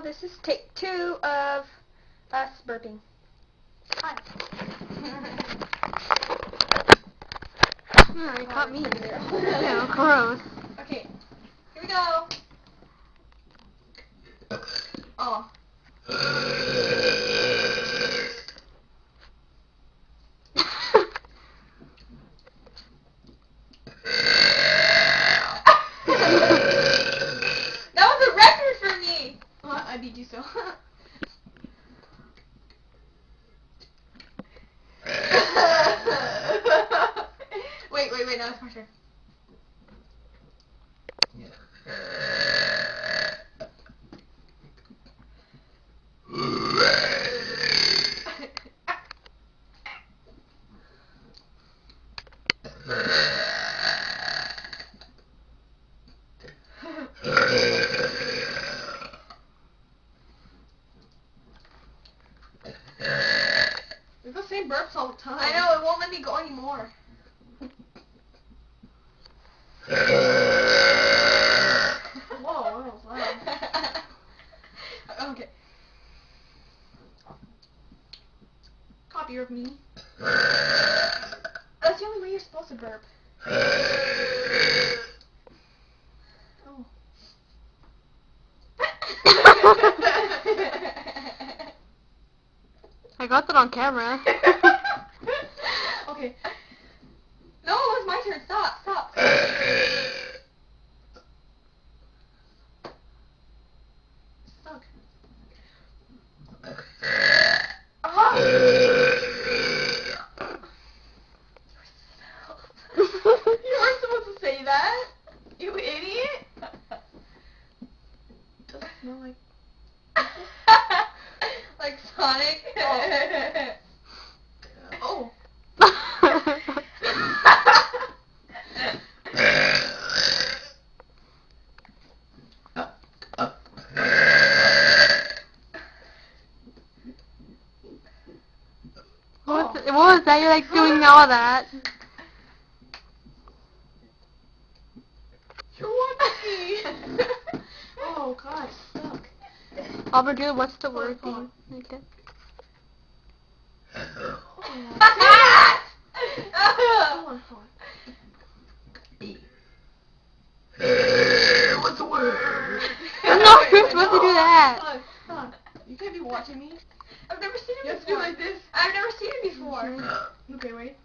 this is take 2 of us burping. Hi. You caught me. Yeah, gross. Okay, here we go. Oh. That was a record for me. I beat you so. Wait, now it's my turn. It's the same burps all the time. I know, it won't let me go anymore. Whoa, that was loud. Okay. Copy of me. That's the only way you're supposed to burp. Oh. I got that on camera. Okay. No, it's my turn. Stop. Stuck. Oh. You weren't supposed to say that. You idiot. Does it smell like... like Sonic? Oh. What was that? You're like doing all that. You're watching me. Oh God, stuck. Albert, dude, what's the word thing? Like that. What's the word? No, you're supposed to do that. Stop. You can't be watching me. I've never seen it before. You have to do like this. I've never seen it before. Okay, wait.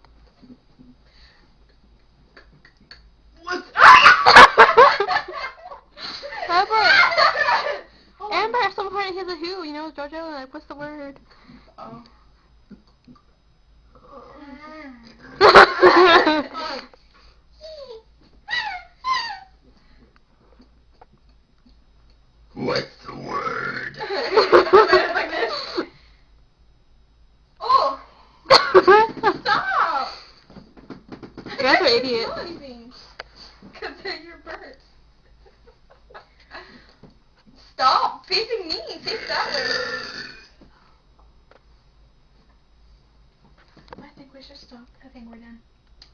What? Amber, at some point he's a who, you know, JoJo, like, what's the word? Oh. What's the word? Like this. Oh! Stop! You guys are idiots. Because they're your birds. Stop facing me. Face that way. I think we should stop. I think we're done.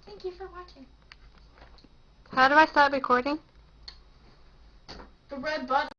Thank you for watching. How do I start recording? The red button.